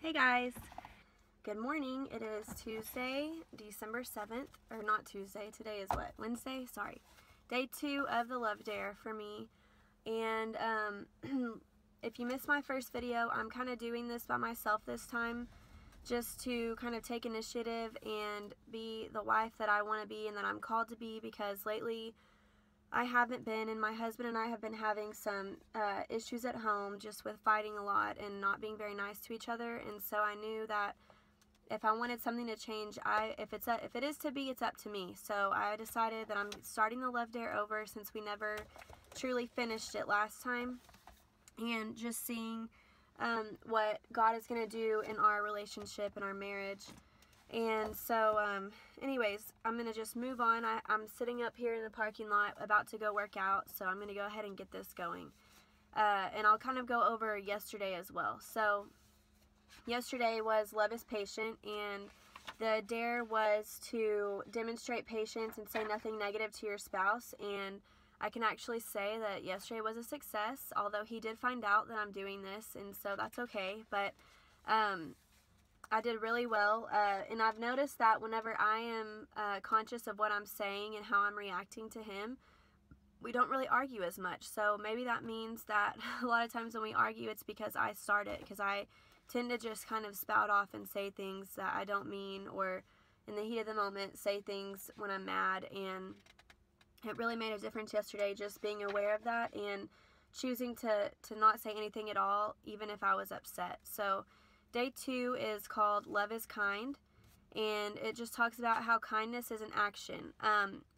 Hey guys, good morning. It is Tuesday, December 7th, or not Tuesday, today is what? Wednesday? Sorry. Day 2 of the Love Dare for me. And if you missed my first video, I'm kind of doing this by myself this time, just to kind of take initiative and be the wife that I want to be and that I'm called to be, because lately I haven't been, and my husband and I have been having some issues at home, just with fighting a lot and not being very nice to each other. And so I knew that if I wanted something to change, if it is to be, it's up to me. So I decided that I'm starting the Love Dare over, since we never truly finished it last time, and just seeing what God is going to do in our relationship and our marriage. And so, anyways, I'm going to just move on. I'm sitting up here in the parking lot about to go work out, so I'm going to go ahead and get this going. And I'll kind of go over yesterday as well. So, yesterday was Love is Patient, and the dare was to demonstrate patience and say nothing negative to your spouse. And I can actually say that yesterday was a success, although he did find out that I'm doing this, and so that's okay. But, I did really well, and I've noticed that whenever I am conscious of what I'm saying and how I'm reacting to him, we don't really argue as much. So maybe that means that a lot of times when we argue, it's because I start it, because I tend to just kind of spout off and say things that I don't mean, or in the heat of the moment say things when I'm mad. And it really made a difference yesterday, just being aware of that and choosing to not say anything at all, even if I was upset. So Day 2 is called Love is Kind, and it just talks about how kindness is an action.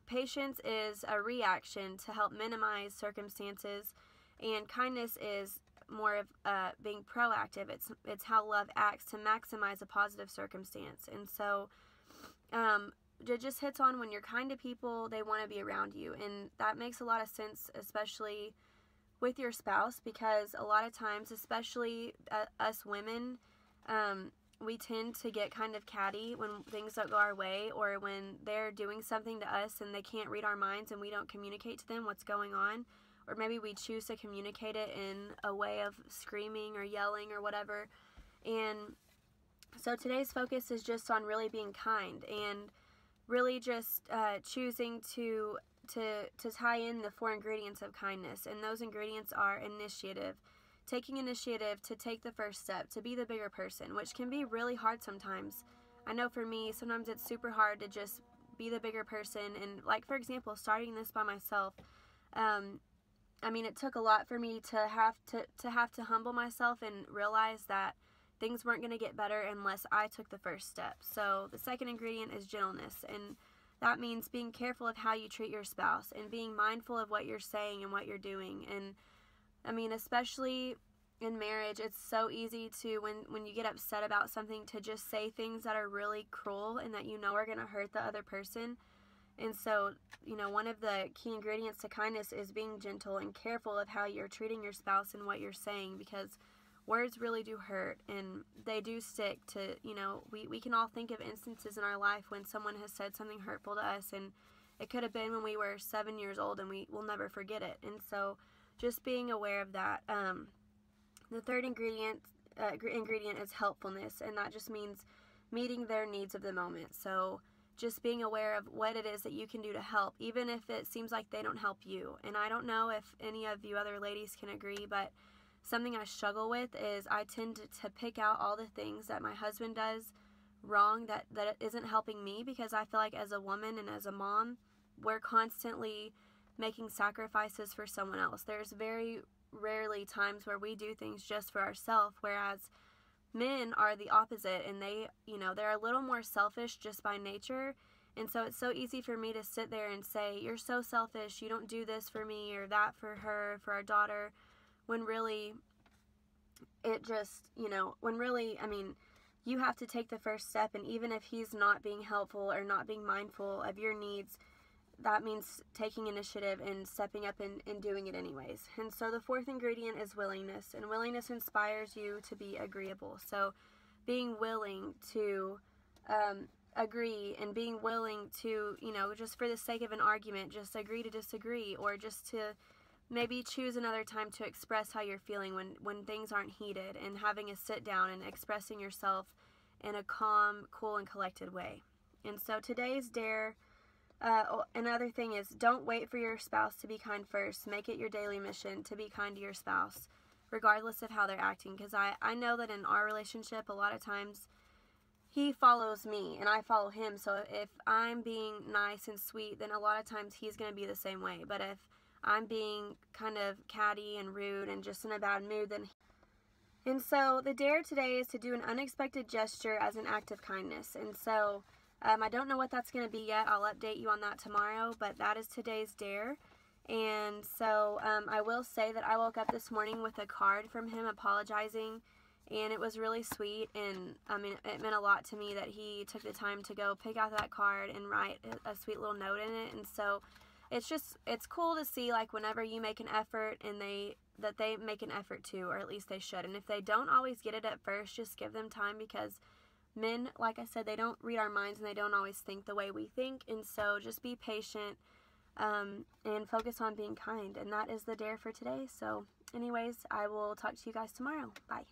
Patience is a reaction to help minimize circumstances, and kindness is more of being proactive. It's how love acts to maximize a positive circumstance. And so it just hits on when you're kind to people, they want to be around you, and that makes a lot of sense, especially with your spouse, because a lot of times, especially us women, we tend to get kind of catty when things don't go our way, or when they're doing something to us and they can't read our minds and we don't communicate to them what's going on, or maybe we choose to communicate it in a way of screaming or yelling or whatever. And so today's focus is just on really being kind, and really just choosing to tie in the 4 ingredients of kindness. And those ingredients are initiative, taking initiative to take the first step, to be the bigger person, which can be really hard sometimes. I know for me, sometimes it's super hard to just be the bigger person. And like, for example, starting this by myself, I mean, it took a lot for me to have to humble myself and realize that things weren't going to get better unless I took the first step. So the second ingredient is gentleness, and that means being careful of how you treat your spouse and being mindful of what you're saying and what you're doing. And I mean, especially in marriage, it's so easy to, when you get upset about something, to just say things that are really cruel and that you know are going to hurt the other person. And so, you know, one of the key ingredients to kindness is being gentle and careful of how you're treating your spouse and what you're saying, because words really do hurt, and they do stick to, you know, we can all think of instances in our life when someone has said something hurtful to us, and it could have been when we were 7 years old, and we will never forget it. And so just being aware of that. The third ingredient is helpfulness, and that just means meeting their needs of the moment. So just being aware of what it is that you can do to help, even if it seems like they don't help you. And I don't know if any of you other ladies can agree, but something I struggle with is I tend to pick out all the things that my husband does wrong that isn't helping me, because I feel like as a woman and as a mom, we're constantly making sacrifices for someone else. There's very rarely times where we do things just for ourselves, whereas men are the opposite, and they, you know, they're a little more selfish just by nature. And so it's so easy for me to sit there and say, you're so selfish, you don't do this for me or that for her, for our daughter, when really it just, you know, when really, I mean, you have to take the first step. And even if he's not being helpful or not being mindful of your needs, that means taking initiative and stepping up and doing it anyways. And so the fourth ingredient is willingness, and willingness inspires you to be agreeable. So being willing to agree, and being willing to, you know, just for the sake of an argument, just agree to disagree, or just to maybe choose another time to express how you're feeling when things aren't heated, and having a sit down and expressing yourself in a calm, cool, and collected way. And so today's dare, another thing is, don't wait for your spouse to be kind first. Make it your daily mission to be kind to your spouse, regardless of how they're acting. Because I know that in our relationship, a lot of times, he follows me and I follow him. So if I'm being nice and sweet, then a lot of times he's going to be the same way. But if I'm being kind of catty and rude and just in a bad mood, then... And so the dare today is to do an unexpected gesture as an act of kindness. And so I don't know what that's going to be yet. I'll update you on that tomorrow, but that is today's dare. And so I will say that I woke up this morning with a card from him apologizing, and it was really sweet. And I mean, it meant a lot to me that he took the time to go pick out that card and write a sweet little note in it. And so it's cool to see, like, whenever you make an effort and that they make an effort too, or at least they should. And if they don't always get it at first, just give them time, because men, like I said, they don't read our minds and they don't always think the way we think. And so just be patient and focus on being kind. And that is the dare for today. So anyways, I will talk to you guys tomorrow. Bye.